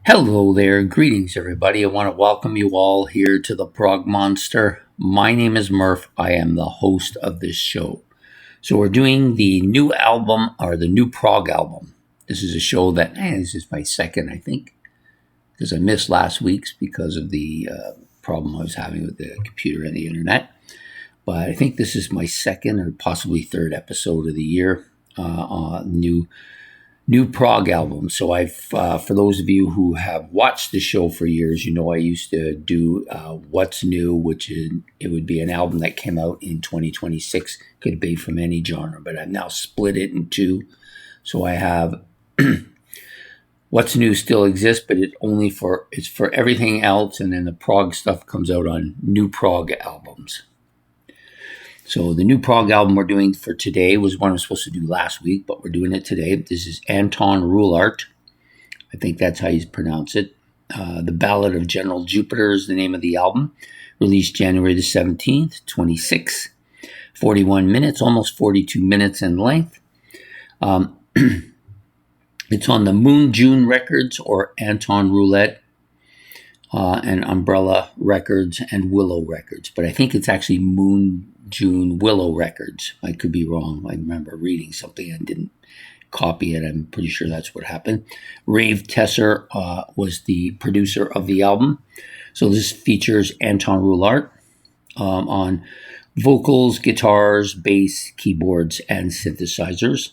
Hello there, greetings everybody. I want to welcome you all here to the Prog Monster. My name is Murph. I am the host of this show. So we're doing the new album or the new Prog album. This is a show that this is my second, I think, because I missed last week's because of the problem I was having with the computer and the internet. But I think this is my second or possibly third episode of the year on new Prog album. So for those of you who have watched the show for years, you know I used to do What's New, it would be an album that came out in 2026. Could be from any genre, but I've now split it in two. So I have What's New still exists, but it's for everything else, and then the Prog stuff comes out on new Prog albums. So the new Prog album we're doing for today was one I was supposed to do last week, but we're doing it today. This is Anton Roolaart. I think that's how you pronounce it. The Ballad of General Jupiter is the name of the album. Released January the 17th, 26. 41 minutes, almost 42 minutes in length. It's on the Moon June Records or Anton Roulaart and Umbrella Records and Willow Records. But I think it's actually Moon June Willow Records. I could be wrong. I remember reading something and didn't copy it. I'm pretty sure that's what happened. Rave Tesser was the producer of the album. So this features Anton Roolaart on vocals, guitars, bass, keyboards, and synthesizers.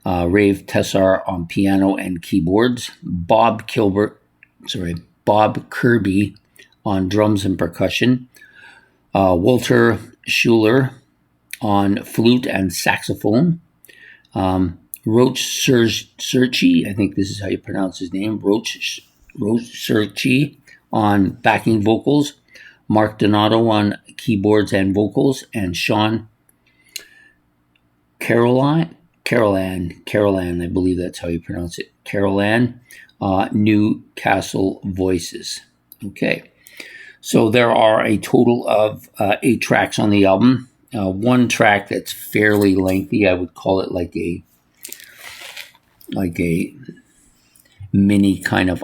Rave Tesser on piano and keyboards. Bob Kirby on drums and percussion. Walter Schuler on flute and saxophone. Roach Serchi, I think this is how you pronounce his name, Roach Serchi on backing vocals. Mark Donato on keyboards and vocals. And Sean Carolan, I believe that's how you pronounce it, Carolan, Newcastle voices. Okay. So there are a total of 8 tracks on the album. One track that's fairly lengthy. I would call it like a mini kind of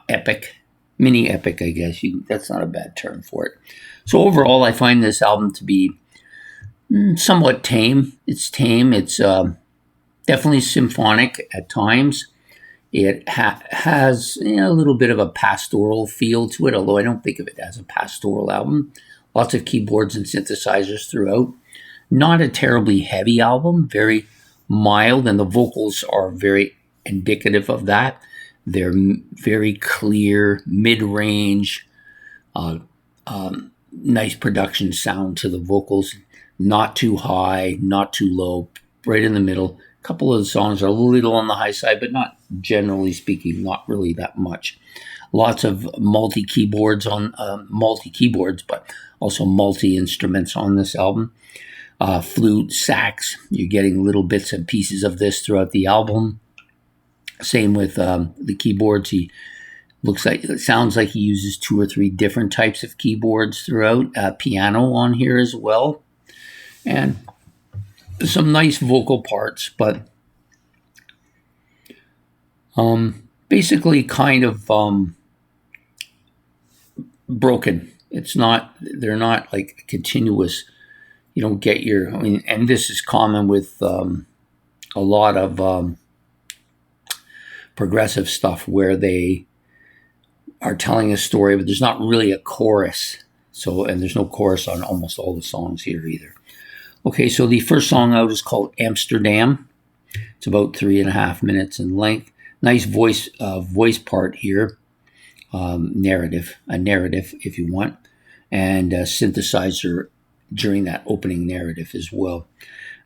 epic, mini epic, I guess. That's not a bad term for it. So overall, I find this album to be somewhat tame. It's tame. It's definitely symphonic at times. It has a little bit of a pastoral feel to it, although I don't think of it as a pastoral album. Lots of keyboards and synthesizers throughout. Not a terribly heavy album, very mild, and the vocals are very indicative of that. They're very clear, mid-range, nice production sound to the vocals. Not too high, not too low, right in the middle. A couple of the songs are a little on the high side, but not generally speaking, not really that much. Lots of multi keyboards, but also multi instruments on this album. Flute, sax, you're getting little bits and pieces of this throughout the album. Same with the keyboards. It sounds like he uses 2 or 3 different types of keyboards throughout. Piano on here as well. And some nice vocal parts, but basically kind of broken. They're not like continuous. You don't get and this is common with a lot of progressive stuff where they are telling a story, but there's not really a chorus. And there's no chorus on almost all the songs here either. Okay, so the first song out is called Amsterdam. It's about 3.5 minutes in length. Nice voice part here. A narrative, if you want, and a synthesizer during that opening narrative as well.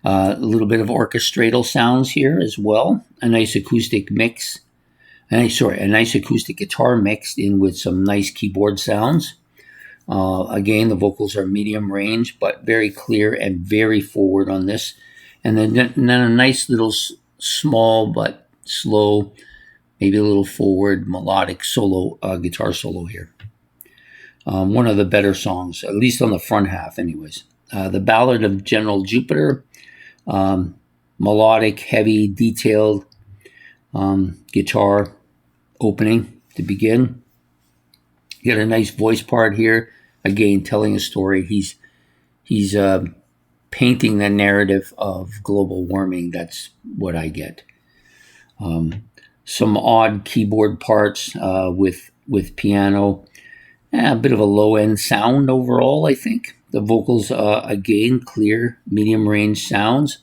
A little bit of orchestratal sounds here as well. A nice acoustic mix. A nice acoustic guitar mixed in with some nice keyboard sounds. Again, the vocals are medium range, but very clear and very forward on this. And then a nice little small but slow, maybe a little forward melodic solo, guitar solo here. One of the better songs, at least on the front half anyways. The Ballad of General Jupiter, melodic, heavy, detailed guitar opening. to begin. You got a nice voice part here. Again, telling a story. He's painting the narrative of global warming. That's what I get. Some odd keyboard parts with piano. A bit of a low-end sound overall, I think. The vocals, again, clear, medium-range sounds.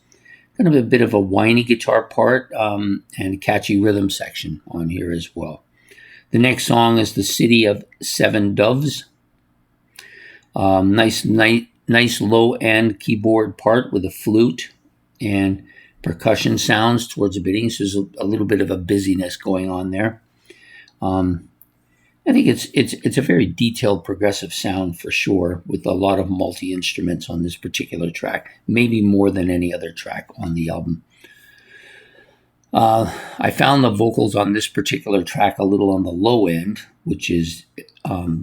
Kind of a bit of a whiny guitar part and catchy rhythm section on here as well. The next song is The City of Seven Doves. Nice low-end keyboard part with a flute and percussion sounds towards the beginning. So there's a little bit of a busyness going on there. I think it's a very detailed progressive sound for sure, with a lot of multi-instruments on this particular track, maybe more than any other track on the album. I found the vocals on this particular track a little on the low end, which is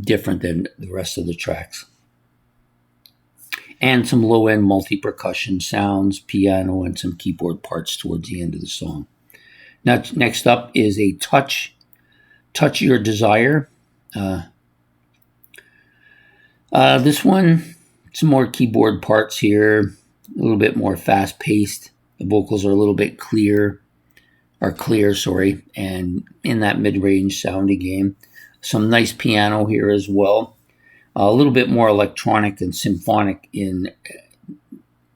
different than the rest of the tracks. And some low-end multi-percussion sounds, piano, and some keyboard parts towards the end of the song. Now, next up is a Touch Your Desire. This one, some more keyboard parts here, a little bit more fast-paced. The vocals are a little bit clear, and in that mid-range sound again. Some nice piano here as well. A little bit more electronic and symphonic in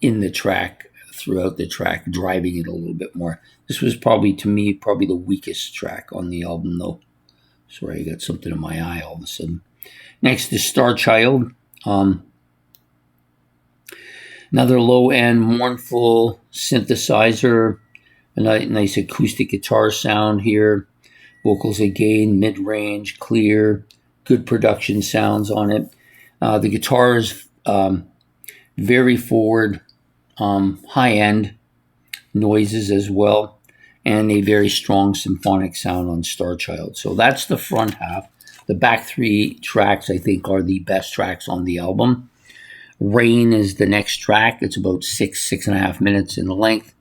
the track, throughout the track, driving it a little bit more. This was probably the weakest track on the album, though. Sorry, I got something in my eye all of a sudden. Next is Star Child. Another low-end, mournful synthesizer. A nice acoustic guitar sound here. Vocals again, mid-range, clear. Good production sounds on it. The guitar is very forward, high-end noises as well, and a very strong symphonic sound on Star Child. So that's the front half. The back three tracks, I think, are the best tracks on the album. Rain is the next track. It's about 6.5 minutes in length.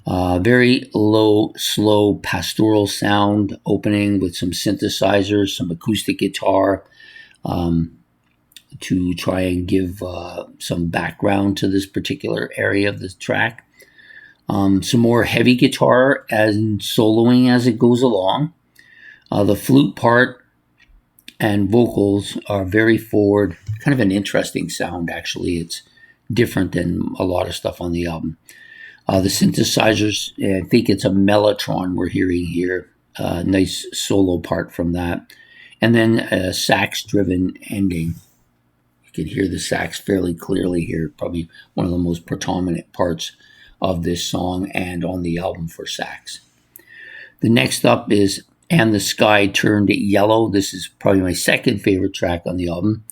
Very low, slow, pastoral sound opening with some synthesizers, some acoustic guitar to try and give some background to this particular area of the track. Some more heavy guitar and soloing as it goes along. The flute part and vocals are very forward, kind of an interesting sound, actually. It's different than a lot of stuff on the album. The synthesizers, I think it's a mellotron we're hearing here. Nice solo part from that. And then a sax-driven ending. You can hear the sax fairly clearly here. Probably one of the most predominant parts of this song and on the album for sax. The next up is And the Sky Turned Yellow. This is probably my second favorite track on the album.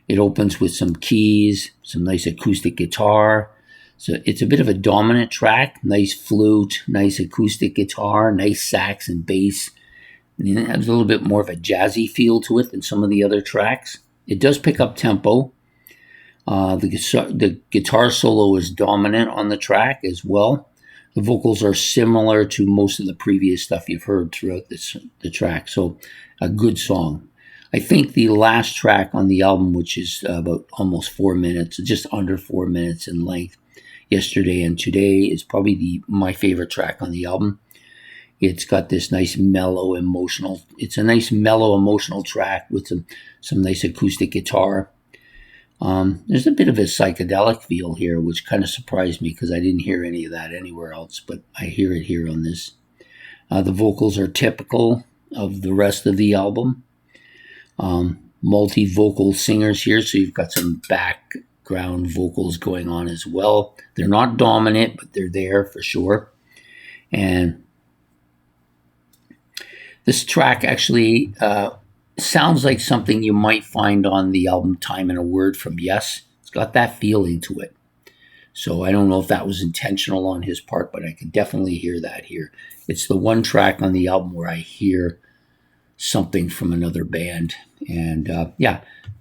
It opens with some keys, some nice acoustic guitar. So it's a bit of a dominant track. Nice flute, nice acoustic guitar, nice sax and bass. And it has a little bit more of a jazzy feel to it than some of the other tracks. It does pick up tempo. The guitar solo is dominant on the track as well. The vocals are similar to most of the previous stuff you've heard throughout the track. So a good song. I think the last track on the album, which is about almost 4 minutes, just under 4 minutes in length, Yesterday and Today, is probably my favorite track on the album. It's got this nice mellow emotional. It's a nice mellow emotional track with some nice acoustic guitar. There's a bit of a psychedelic feel here, which kind of surprised me because I didn't hear any of that anywhere else, but I hear it here on this. The vocals are typical of the rest of the album. Multi-vocal singers here, so you've got some background vocals going on as well. They're not dominant, but they're there for sure. And this track actually sounds like something you might find on the album Time and a Word from Yes. It's got that feeling to it. So I don't know if that was intentional on his part, but I could definitely hear that here. It's the one track on the album where I hear something from another band. And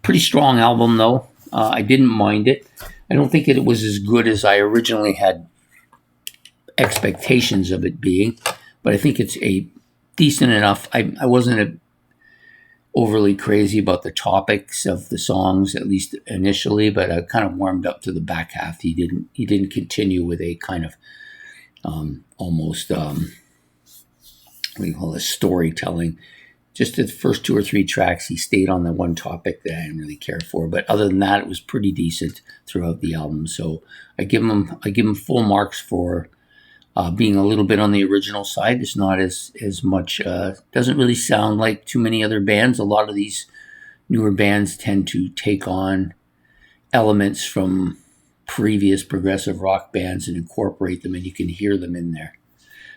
pretty strong album though. I didn't mind it. I don't think it was as good as I originally had expectations of it being, but I think it's a decent enough. I wasn't overly crazy about the topics of the songs, at least initially, but I kind of warmed up to the back half. He didn't continue with a kind of almost what do you call it, storytelling. Just the first 2 or 3 tracks, he stayed on the one topic that I didn't really care for. But other than that, it was pretty decent throughout the album. So I give him full marks for being a little bit on the original side. It's not as much. Doesn't really sound like too many other bands. A lot of these newer bands tend to take on elements from previous progressive rock bands and incorporate them, and you can hear them in there.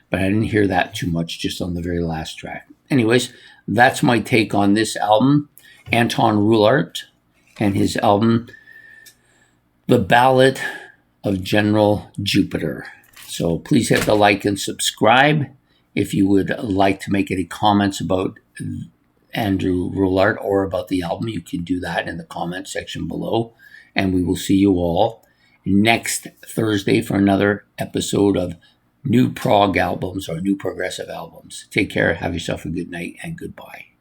But I didn't hear that too much, just on the very last track. Anyways, that's my take on this album. Anton Roolaart and his album, The Ballad of General Jupiter. So please hit the like and subscribe. If you would like to make any comments about Andrew Roolaart or about the album, you can do that in the comment section below. And we will see you all next Thursday for another episode of new prog albums or new progressive albums. Take care, have yourself a good night, and goodbye.